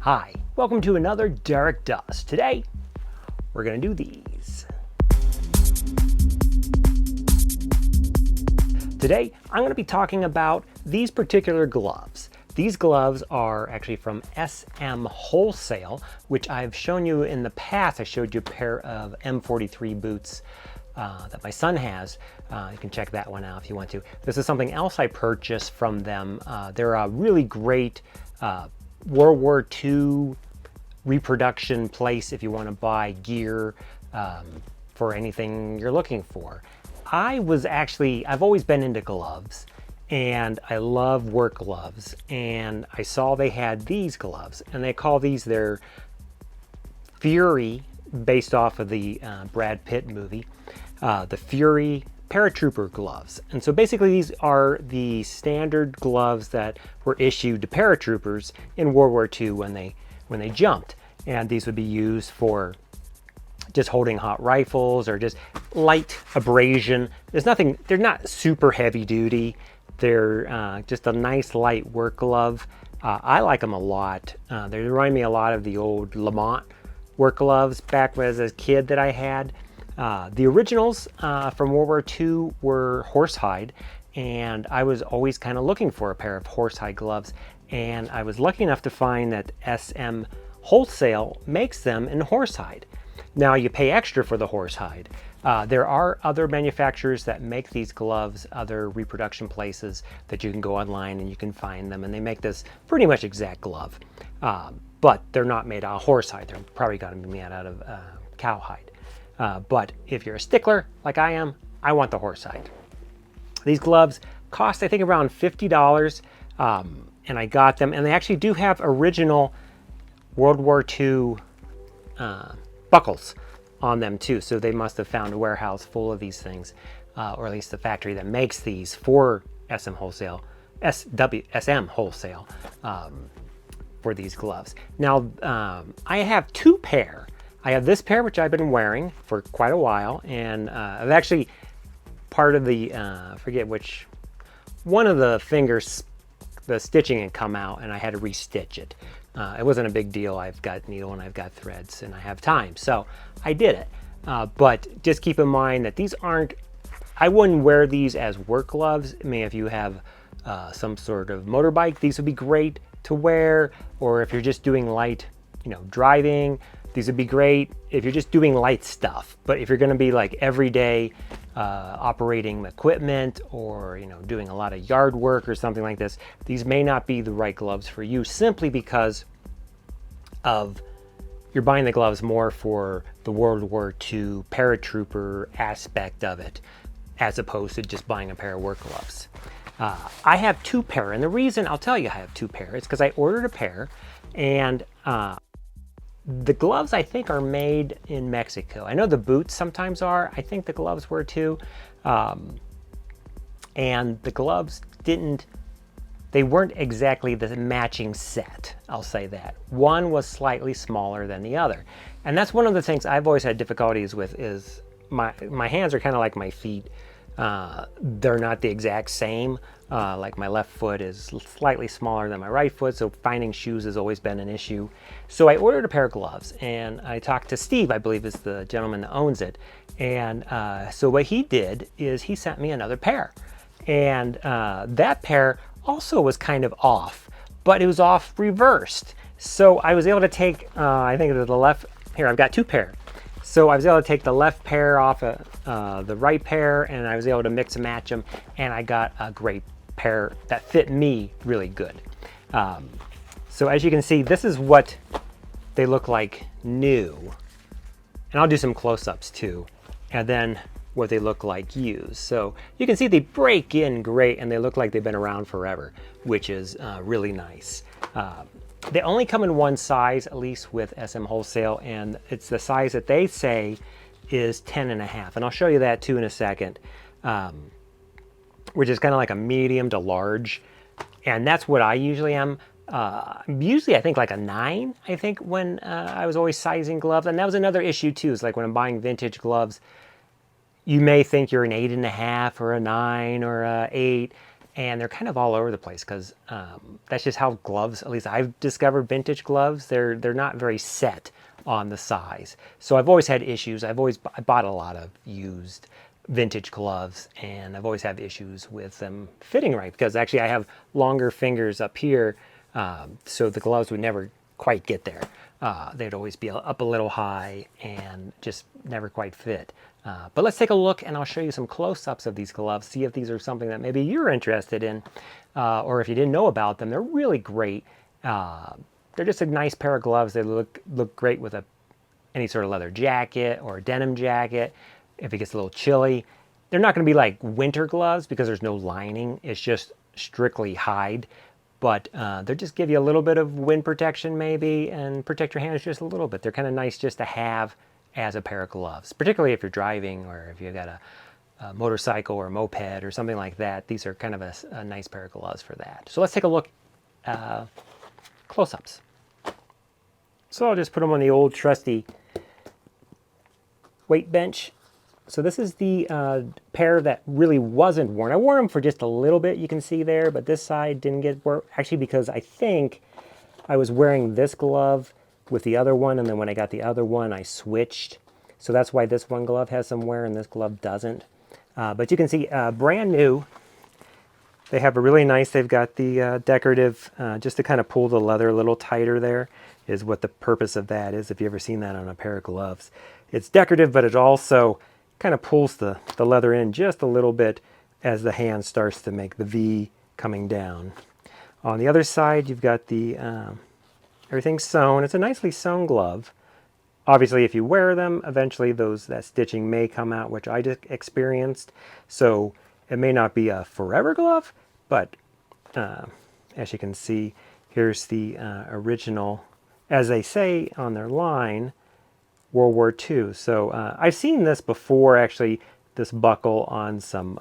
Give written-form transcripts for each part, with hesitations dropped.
Hi, welcome to another Derek Does. Today, we're going to do these. Today, I'm going to be talking about these particular gloves. These gloves are actually from SM Wholesale, which I've shown you in the past. I showed you a pair of M43 boots that my son has. You can check that one out if you want to. This is something else I purchased from them. They're a really great World War II reproduction place if you want to buy gear for anything you're looking for. I've always been into gloves, and I love work gloves, and I saw they had these gloves, and they call these their Fury, based off of the Brad Pitt movie, the Fury Paratrooper Gloves. And so basically these are the standard gloves that were issued to paratroopers in World War II when they jumped. And these would be used for just holding hot rifles or just light abrasion. They're not super heavy duty. They're just a nice light work glove. I like them a lot. They remind me a lot of the old Lamont work gloves back as a kid that I had. The originals from World War II were horsehide, and I was always kind of looking for a pair of horsehide gloves, and I was lucky enough to find that SM Wholesale makes them in horsehide. Now you pay extra for the horsehide. There are other manufacturers that make these gloves, other reproduction places that you can go online and you can find them, and they make this pretty much exact glove, but they're not made out of horsehide. They're probably going to be made out of cowhide. But if you're a stickler like I am, I want the horsehide. These gloves cost, I think, around $50, and I got them. And they actually do have original World War II buckles on them too. So they must have found a warehouse full of these things, or at least the factory that makes these for SM Wholesale, for these gloves. Now, I have two pair. I have this pair, which I've been wearing for quite a while, and I've actually, part of the, I forget which, one of the fingers, the stitching had come out, and I had to restitch it. It wasn't a big deal. I've got needle and I've got threads, and I have time, so I did it. But just keep in mind that these aren't, I wouldn't wear these as work gloves. I mean, if you have some sort of motorbike, these would be great to wear, or if you're just doing light, driving, these would be great if you're just doing light stuff. But if you're going to be like everyday operating equipment, or doing a lot of yard work or something like this, these may not be the right gloves for you, simply because of you're buying the gloves more for the World War II paratrooper aspect of it, as opposed to just buying a pair of work gloves. I have two pair, and the reason I'll tell you I have two pair is because I ordered a pair, and the gloves, I think, are made in Mexico. I know the boots sometimes are. I think the gloves were too. And the gloves they weren't exactly the matching set, I'll say that. One was slightly smaller than the other. And that's one of the things I've always had difficulties with, is my hands are kind of like my feet. They're not the exact same. Like my left foot is slightly smaller than my right foot, so finding shoes has always been an issue. So I ordered a pair of gloves, and I talked to Steve, I believe is the gentleman that owns it. And so what he did is he sent me another pair. And that pair also was kind of off, but it was off reversed. So I was able to take, I think it was the left, here I've got two pair. So I was able to take the left pair off the right pair, and I was able to mix and match them, and I got a great pair that fit me really good. So as you can see, this is what they look like new. And I'll do some close-ups too, and then what they look like used. So you can see they break in great, and they look like they've been around forever, which is really nice. They only come in one size, at least with SM Wholesale, and it's the size that they say is 10.5. And I'll show you that too in a second, which is kind of like a medium to large. And that's what I usually am. Usually I think like a 9, I think, when I was always sizing gloves. And that was another issue too, is like when I'm buying vintage gloves, you may think you're an 8.5 or a 9 or a 8. and they're kind of all over the place because that's just how gloves, at least I've discovered vintage gloves, they're not very set on the size. So I've always had issues. I bought a lot of used vintage gloves, and I've always had issues with them fitting right because actually I have longer fingers up here, so the gloves would never quite get there. They'd always be up a little high and just never quite fit. But let's take a look, and I'll show you some close-ups of these gloves, see if these are something that maybe you're interested in, or if you didn't know about them. They're really great. They're just a nice pair of gloves. They look great with any sort of leather jacket or a denim jacket. If it gets a little chilly, they're not going to be like winter gloves because there's no lining. It's just strictly hide. But they just give you a little bit of wind protection maybe and protect your hands just a little bit. They're kind of nice just to have as a pair of gloves, particularly if you're driving or if you've got a motorcycle or a moped or something like that. These are kind of a nice pair of gloves for that. So let's take a look, close-ups. So I'll just put them on the old trusty weight bench. So this is the pair that really wasn't worn. I wore them for just a little bit, you can see there, but this side didn't get worn, actually because I think I was wearing this glove with the other one, and then when I got the other one, I switched. So that's why this one glove has some wear and this glove doesn't. But you can see brand new. They have a really nice, they've got the decorative, just to kind of pull the leather a little tighter there is what the purpose of that is, if you've ever seen that on a pair of gloves. It's decorative, but it also kind of pulls the leather in just a little bit as the hand starts to make the V coming down. On the other side, you've got the everything's sewn. It's a nicely sewn glove. Obviously, if you wear them, eventually that stitching may come out, which I just experienced. So it may not be a forever glove, but as you can see, here's the original, as they say on their line, World War II. So I've seen this before, actually, this buckle on some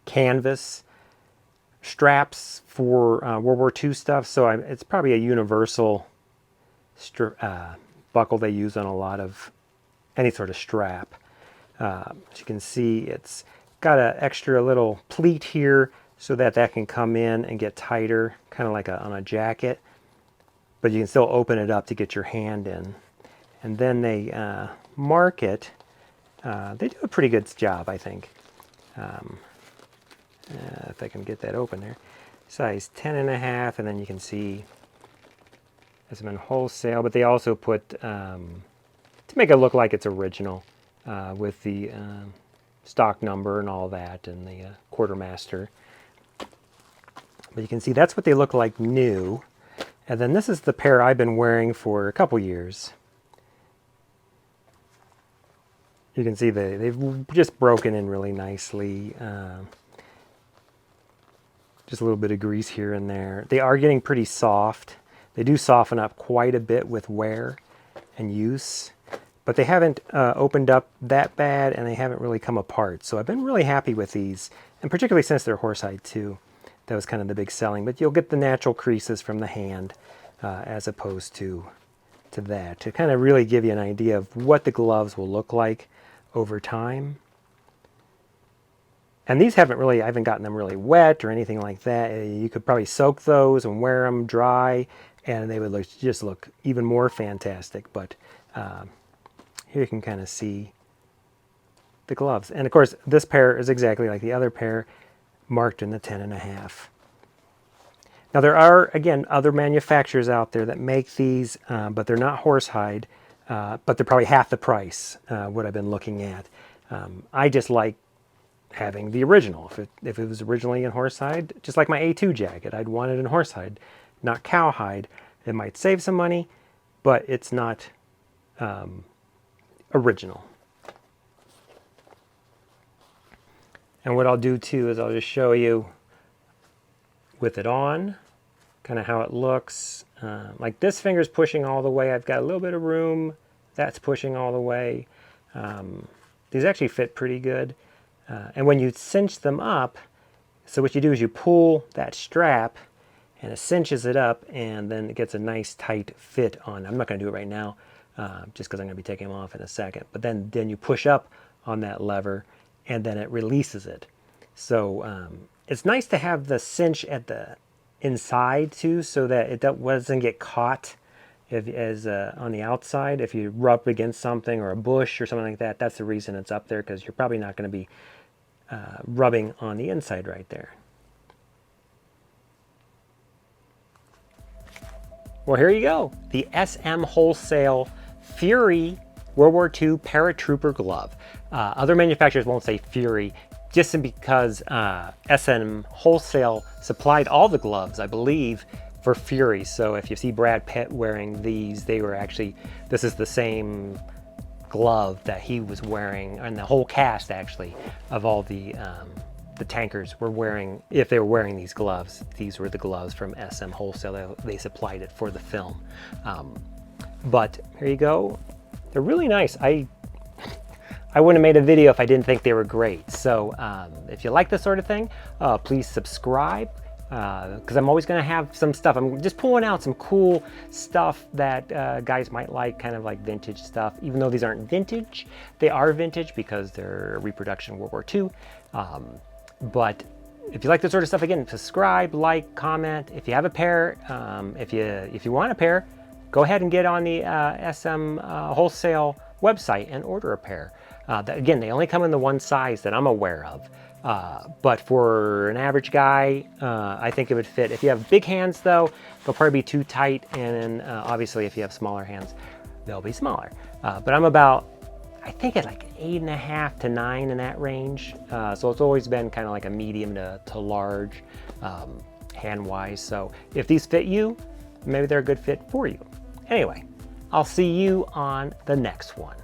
canvas straps for World War II stuff. So it's probably a universal buckle they use on a lot of any sort of strap. As you can see, it's got an extra little pleat here so that can come in and get tighter, kind of like on a jacket. But you can still open it up to get your hand in. And then they mark it. They do a pretty good job, I think. If I can get that open there. Size 10.5, and then you can see it's been wholesale, but they also put, to make it look like it's original, with the stock number and all that, and the quartermaster. But you can see that's what they look like new. And then this is the pair I've been wearing for a couple years. You can see they've just broken in really nicely. Just a little bit of grease here and there. They are getting pretty soft. They do soften up quite a bit with wear and use, but they haven't opened up that bad, and they haven't really come apart. So I've been really happy with these, and particularly since they're horsehide too. That was kind of the big selling, but you'll get the natural creases from the hand as opposed to that, to kind of really give you an idea of what the gloves will look like over time. And these I haven't gotten them really wet or anything like that. You could probably soak those and wear them dry, and they would just look even more fantastic. But here you can kind of see the gloves. And of course, this pair is exactly like the other pair, marked in the 10.5. Now there are, again, other manufacturers out there that make these, but they're not horsehide, but they're probably half the price, what I've been looking at. I just like having the original. If it was originally in horsehide, just like my A2 jacket, I'd want it in horsehide, not cowhide. It might save some money, but it's not original. And what I'll do too is I'll just show you with it on, kind of how it looks. Like this finger's pushing all the way. I've got a little bit of room. That's pushing all the way. These actually fit pretty good. And when you cinch them up, so what you do is you pull that strap and it cinches it up, and then it gets a nice tight fit on. I'm not going to do it right now, just because I'm going to be taking them off in a second. But then you push up on that lever, and then it releases it. So It's nice to have the cinch at the inside too, so that it doesn't get caught on the outside. If you rub against something or a bush or something like that, that's the reason it's up there, because you're probably not going to be rubbing on the inside right there. Well, here you go. The SM Wholesale Fury World War II Paratrooper Glove. Other manufacturers won't say Fury, just because SM Wholesale supplied all the gloves, I believe, for Fury. So if you see Brad Pitt wearing these, this is the same glove that he was wearing, and the whole cast actually of all the tankers were wearing. If they were wearing these gloves, these were the gloves from SM Wholesale. They supplied it for the film. But here you go. They're really nice. I wouldn't have made a video if I didn't think they were great. So if you like this sort of thing, please subscribe, because I'm always going to have some stuff. I'm just pulling out some cool stuff that guys might like, kind of like vintage stuff. Even though these aren't vintage, they are vintage because they're reproduction World War II. But if you like this sort of stuff, again, subscribe, like, comment. If you have a pair, if you want a pair, go ahead and get on the SM Wholesale website and order a pair. Again, they only come in the one size that I'm aware of. But for an average guy, I think it would fit. If you have big hands, though, they'll probably be too tight. And obviously, if you have smaller hands, they'll be smaller. But I'm about, I think it's like 8.5 to 9 in that range. So it's always been kind of like a medium to large hand-wise. So if these fit you, maybe they're a good fit for you. Anyway, I'll see you on the next one.